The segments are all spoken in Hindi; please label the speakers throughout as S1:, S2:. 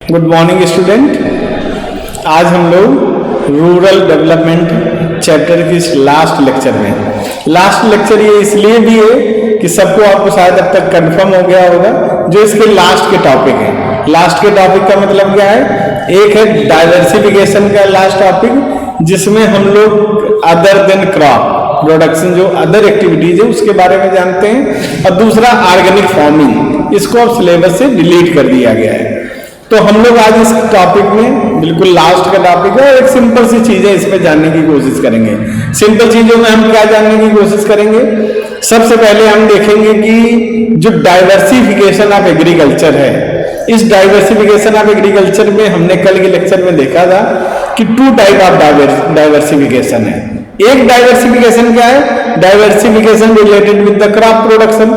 S1: Good morning student. आज हम लोग रूरल डेवलपमेंट चैप्टर की लास्ट लेक्चर ये इसलिए भी है कि सबको आपको शायद अब तक कंफर्म हो गया होगा जो इसके लास्ट के टॉपिक है। लास्ट के टॉपिक का मतलब क्या है? एक है डाइवर्सिफिकेशन का लास्ट टॉपिक, जिसमें हम लोग अदर देन क्रॉप प्रोडक्शन जो अदर एक्टिविटीज है उसके बारे में जानते हैं, और दूसरा ऑर्गेनिक फार्मिंग, इसको अब सिलेबस से डिलीट कर दिया गया है। तो हम लोग आज इस टॉपिक में बिल्कुल लास्ट का टॉपिक है, एक सिंपल सी चीज है, इसमें जानने की कोशिश करेंगे। सिंपल चीजों में हम क्या जानने की कोशिश करेंगे? सबसे पहले हम देखेंगे कि जो डाइवर्सिफिकेशन ऑफ एग्रीकल्चर है, इस डाइवर्सिफिकेशन ऑफ एग्रीकल्चर में हमने कल के लेक्चर में देखा था कि टू टाइप ऑफ डाइवर्सिफिकेशन है। एक डाइवर्सिफिकेशन क्या है? Diversification related with the crop production,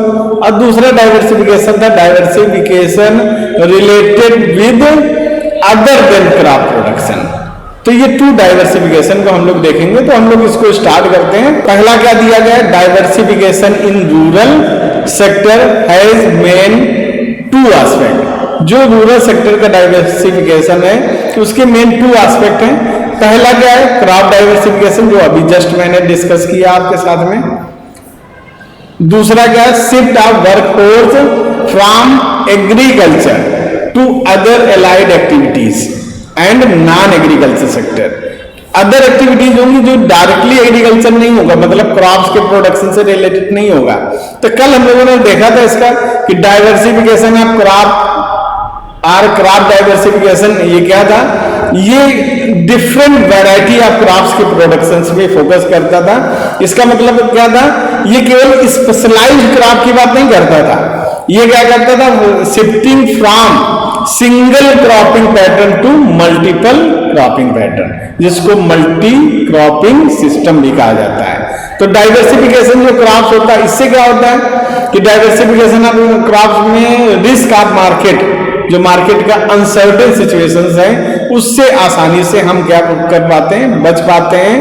S1: और दूसरा डाइवर्सिफिकेशन था diversification related with other than crop production. तो ये टू डाइवर्सिफिकेशन को हम लोग देखेंगे। तो हम लोग इसको स्टार्ट करते हैं। पहला क्या दिया गया है? Diversification in rural sector has main to aspect. जो रूरल सेक्टर का डाइवर्सिफिकेशन है उसके मेन टू एस्पेक्ट हैं। पहला क्या है? क्रॉप डाइवर्सिफिकेशन, जो अभी जस्ट मैंने डिस्कस किया आपके साथ में। दूसरा क्या है? Shift of workforce from agriculture to other allied activities and non agriculture sector. Other activities होंगी जो डायरेक्टली एग्रीकल्चर नहीं होगा, मतलब क्रॉप्स के प्रोडक्शन से रिलेटेड नहीं होगा। तो कल हम लोगों ने देखा था इसका कि डाइवर्सिफिकेशन ऑफ क्रॉप और क्रॉप डाइवर्सिफिकेशन ये क्या था? ये डिफरेंट वैरायटी ऑफ क्रॉप्स के प्रोडक्शंस पे फोकस करता था। इसका मतलब क्या था? ये केवल स्पेशलाइज्ड क्रॉप की बात नहीं करता था, ये क्या करता था? Shifting from single cropping pattern to multiple cropping pattern, जिसको मल्टी क्रॉपिंग सिस्टम भी कहा जाता है। तो डाइवर्सिफिकेशन जो क्रॉप्स होता है, इससे क्या होता है कि डाइवर्सिफिकेशन ऑफ क्रॉप्स में रिस्क ऑफ मार्केट, जो मार्केट का अनसर्टेन सिचुएशंस है, उससे आसानी से हम क्या कर पाते हैं? बच पाते हैं।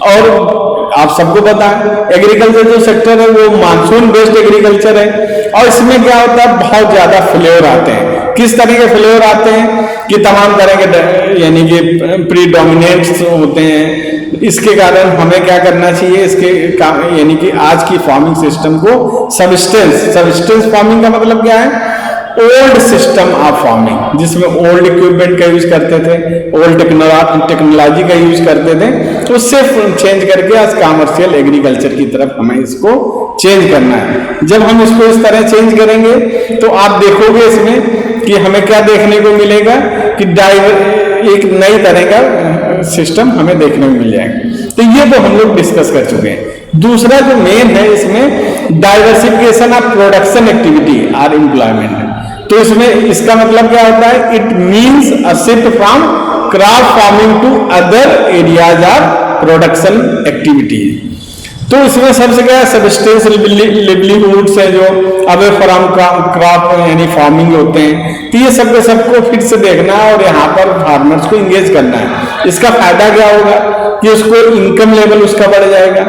S1: और आप सबको पता है एग्रीकल्चर जो सेक्टर है वो मानसून बेस्ड एग्रीकल्चर है, और इसमें क्या होता है? बहुत ज्यादा फ्लेवर आते हैं। किस तरह के फ्लेवर आते हैं कि तमाम तरह के यानी कि प्रीडोमिनेंट्स होते हैं। इसके कारण हमें क्या करना चाहिए? इसके यानी कि आज की फार्मिंग सिस्टम को सब्सटेंस फार्मिंग का मतलब क्या है? ओल्ड सिस्टम ऑफ फार्मिंग, जिसमें ओल्ड इक्विपमेंट का यूज करते थे, ओल्ड टेक्नोलॉजी का यूज करते थे, तो उससे चेंज करके आज कमर्शियल एग्रीकल्चर की तरफ हमें इसको चेंज करना है। जब हम इसको इस तरह चेंज करेंगे तो आप देखोगे इसमें कि हमें क्या देखने को मिलेगा कि एक नई तरह का सिस्टम हमें देखने को मिल जाएगा। तो ये तो हम लोग डिस्कस कर चुके हैं। दूसरा जो मेन है इसमें डाइवर्सिफिकेशन ऑफ प्रोडक्शन एक्टिविटी और एम्प्लॉयमेंट। तो इसमें इसका मतलब क्या होता है? It means a shift from crop farming to other areas of production activity. तो इसमें सबसे क्या है? सब्सटेंस लिवलीहुड्स है जो अवे फ्रॉम क्रॉप यानी फार्मिंग होते हैं। तो ये सबको फिर से देखना है और यहाँ पर फार्मर्स को इंगेज करना है। इसका फायदा क्या होगा कि उसको इनकम लेवल उसका बढ़ जाएगा।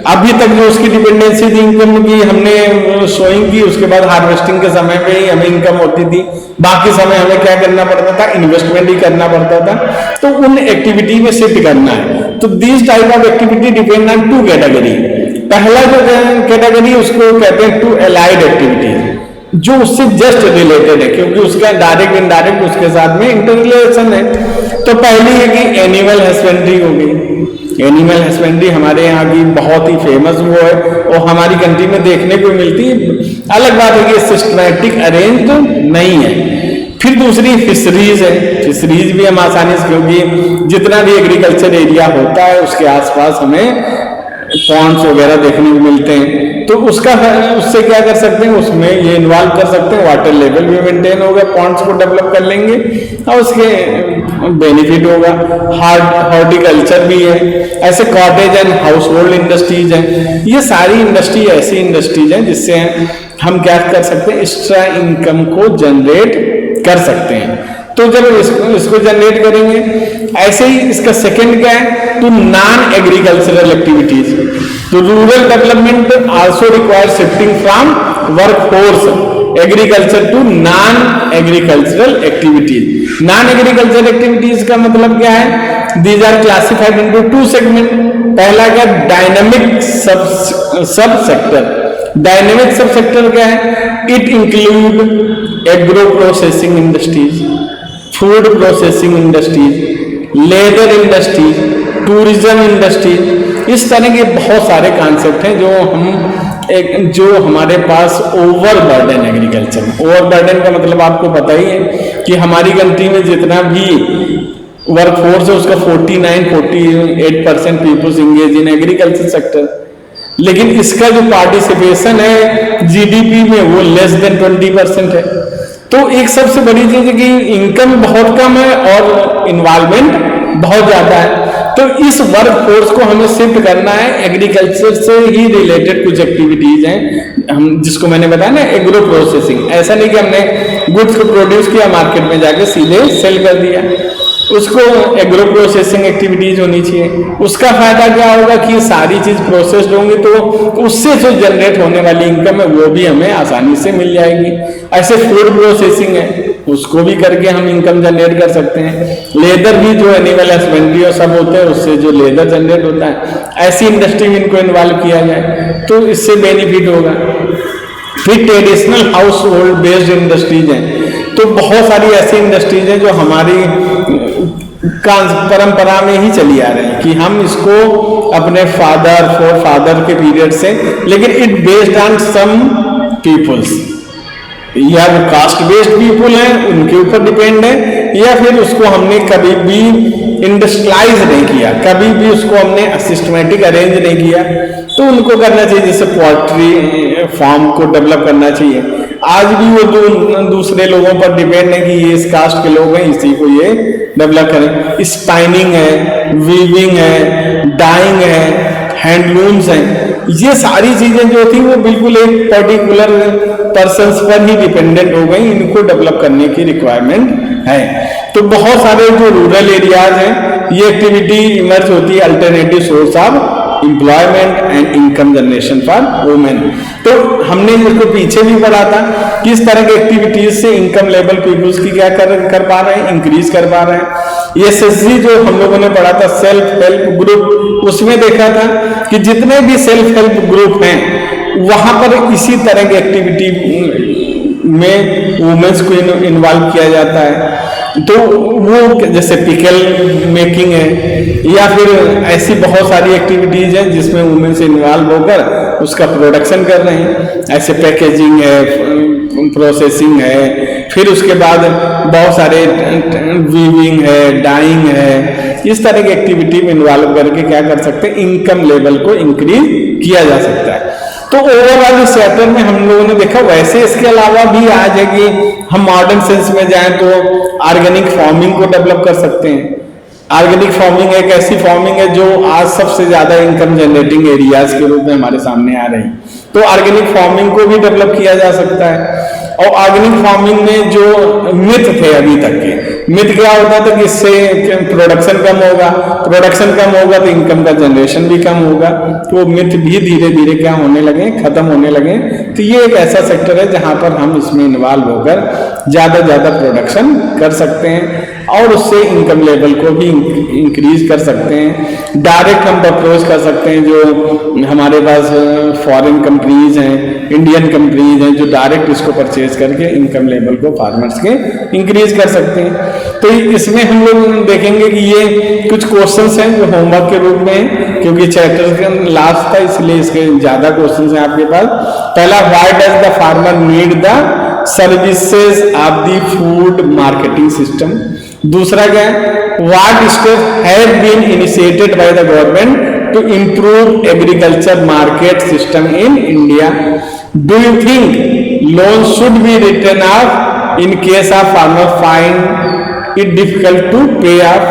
S1: अभी तक जो उसकी डिपेंडेंसी थी इनकम की, हमने सोइंग की, उसके बाद हार्वेस्टिंग के समय में ही हमें इनकम होती थी, बाकी समय हमें क्या करना पड़ता था? इन्वेस्टमेंट ही करना पड़ता था। तो उन एक्टिविटी में शिफ्ट करना है। तो this type of activity depend on two category. पहला जो कैटेगरी उसको कहते हैं टू एलाइड एक्टिविटी, जो उससे जस्ट रिलेटेड है, क्योंकि उसका डायरेक्ट इनडायरेक्ट उसके साथ में इंटररिलेशन है। तो पहली है कि एनिमल हस्बेंड्री हो गई। एनिमल हस्बेंड्री हमारे यहाँ की बहुत ही फेमस वो है और हमारी कंट्री में देखने को मिलती है। अलग बात है कि सिस्टमैटिक अरेंज तो नहीं है। फिर दूसरी फिशरीज है। फिशरीज भी हम आसानी से, क्योंकि जितना भी एग्रीकल्चर एरिया होता है उसके आसपास हमें पॉन्ड्स वगैरह देखने को मिलते हैं। तो उससे क्या कर सकते हैं? उसमें ये इन्वॉल्व कर सकते हैं, वाटर लेवल भी मेंटेन होगा, पॉन्ड्स को डेवलप कर लेंगे और उसके बेनिफिट होगा। हॉर्टिकल्चर भी है, ऐसे cottage and house hold industries हैं। ये सारी इंडस्ट्री ऐसी इंडस्ट्रीज हैं जिससे हम क्या कर सकते हैं? एक्स्ट्रा इनकम को जनरेट कर सकते हैं। तो जब इसको जनरेट करेंगे, ऐसे ही इसका सेकंड क्या है? To non agricultural activities. तो rural development also require shifting from workforce agriculture to non agricultural activities. Non agricultural activities का मतलब क्या है? These are classified into two segment. पहला क्या? डायनामिक सब सेक्टर। डायनेमिक सब सेक्टर क्या है? It include agro processing industries, food processing industries, leather industries, tourism industries. इस तरह के बहुत सारे कॉन्सेप्ट हैं जो हमारे पास ओवरबर्डन एग्रीकल्चर में। ओवरबर्डन का मतलब आपको पता ही है कि हमारी कंट्री में जितना भी वर्कफोर्स है उसका 48% peoples engage in agriculture sector, लेकिन इसका जो पार्टिसिपेशन है जीडीपी में वो लेस देन 20% है। तो एक सबसे बड़ी चीज है कि इनकम बहुत कम है और इन्वॉल्वमेंट बहुत ज्यादा है। तो इस वर्क फोर्स को हमें शिफ्ट करना है, एग्रीकल्चर से ही रिलेटेड कुछ एक्टिविटीज हैं हम, जिसको मैंने बताया ना एग्रो प्रोसेसिंग। ऐसा नहीं कि हमने गुड्स को प्रोड्यूस किया मार्केट में जाके सीधे सेल कर दिया, उसको एग्रो प्रोसेसिंग एक्टिविटीज होनी चाहिए। उसका फायदा क्या होगा कि सारी चीज प्रोसेस्ड होंगी तो उससे जो जनरेट होने वाली इनकम है वो भी हमें आसानी से मिल जाएगी। ऐसे फूड प्रोसेसिंग है, उसको भी करके हम इनकम जनरेट कर सकते हैं। लेदर भी जो एनिमल हस्बेंड्री और सब होते हैं उससे जो लेदर जनरेट होता है, ऐसी इंडस्ट्री में इनको इन्वॉल्व किया जाए तो इससे बेनिफिट होगा। फिर traditional house hold based industries हैं, तो बहुत सारी ऐसी इंडस्ट्रीज हैं जो हमारी परंपरा में ही चली आ रही है कि हम इसको अपने फादर के पीरियड से, लेकिन it based on some peoples, या वो कास्ट बेस्ड पीपल हैं उनके ऊपर डिपेंड है, या फिर उसको हमने कभी भी इंडस्ट्रियलाइज नहीं किया, कभी भी उसको हमने सिस्टमेटिक अरेंज नहीं किया, तो उनको करना चाहिए। जैसे पोल्ट्री फार्म को डेवलप करना चाहिए। आज भी वो दूसरे लोगों पर डिपेंड है कि ये इस कास्ट के लोग हैं, इसी को ये डेवलप करें। स्पाइनिंग है, वीविंग है, डाइंग है, हैंडलूम्स हैं, ये सारी चीजें जो थी वो बिल्कुल एक पर्टिकुलर पर्सन्स पर ही डिपेंडेंट हो गई, इनको डेवलप करने की रिक्वायरमेंट है। तो बहुत सारे जो रूरल एरियाज हैं ये एक्टिविटी इमर्ज होती है, alternative source of employment and income generation for women. तो हमने इसको पीछे भी पढ़ा था किस तरह की एक्टिविटीज से इनकम लेवल पीपल्स की क्या कर पा रहे हैं, इंक्रीज कर पा रहे हैं। ये एसएसजी जो हम लोगों ने पढ़ा था सेल्फ हेल्प ग्रुप, उसमें देखा था कि जितने भी सेल्फ हेल्प ग्रुप हैं वहां पर इसी तरह की एक्टिविटी में वुमेन्स को इन्वॉल्व किया जाता है। तो वो जैसे पिकल मेकिंग है या फिर ऐसी बहुत सारी एक्टिविटीज हैं जिसमें वुमेन से इन्वॉल्व होकर उसका प्रोडक्शन कर रहे हैं। ऐसे पैकेजिंग है, प्रोसेसिंग है, फिर उसके बाद बहुत सारे वीविंग है, डाइंग है, इस तरह की एक्टिविटी में इन्वॉल्व करके क्या कर सकते हैं, इनकम लेवल को इंक्रीज किया जा सकता है। तो ओवरऑल इस चैप्टर में हम लोगों ने देखा, वैसे इसके अलावा भी आज है कि हम मॉडर्न सेंस में जाएं तो ऑर्गेनिक फार्मिंग को डेवलप कर सकते हैं। ऑर्गेनिक फार्मिंग एक ऐसी फार्मिंग है जो आज सबसे ज्यादा इनकम जनरेटिंग एरियाज के रूप में हमारे सामने आ रही है। तो ऑर्गेनिक फार्मिंग को भी डेवलप किया जा सकता है। और ऑर्गेनिक फार्मिंग में जो मिथ थे अभी तक के, मिथ क्या होता था कि इससे प्रोडक्शन कम होगा, प्रोडक्शन कम होगा तो इनकम का जनरेशन भी कम होगा। तो वो मिथ भी धीरे धीरे क्या होने लगे, खत्म होने लगे। तो ये एक ऐसा सेक्टर है जहां पर हम इसमें इन्वॉल्व होकर ज्यादा ज्यादा प्रोडक्शन कर सकते हैं और उससे इनकम लेवल को भी इंक्रीज कर सकते हैं। डायरेक्ट हम अप्रोच कर सकते हैं, जो हमारे पास फॉरेन कंपनीज हैं, इंडियन कंपनीज हैं, जो डायरेक्ट इसको परचेज करके इनकम लेवल को फार्मर्स के इंक्रीज कर सकते हैं। तो इसमें हम लोग देखेंगे कि ये कुछ क्वेश्चंस हैं जो होमवर्क के रूप में हैं, क्योंकि चैप्टर का लास्ट था इसलिए इसके ज्यादा क्वेश्चंस हैं आपके पास। पहला, why does the farmer need the services of the food marketing system. दूसरा क्या है, what step have been initiated by the government to improve agriculture market system in India. Do you think loan should be written off in case of farmer find it difficult to pay off.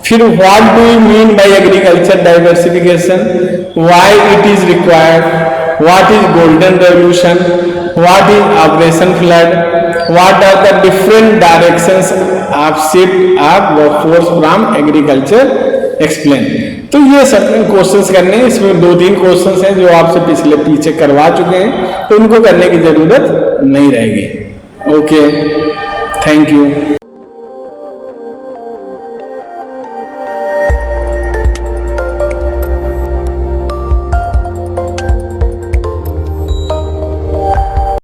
S1: फिर what do you mean by agriculture diversification, why it is required, what is golden revolution, what is operation flood, what are the different directions of shift of workforce from agriculture, explain। तो ये सब क्वेश्चंस करने हैं, इसमें 2-3 क्वेश्चंस हैं जो आपसे पिछले पीछे करवा चुके हैं, तो उनको करने की जरूरत नहीं रहेगी। Okay, thank you.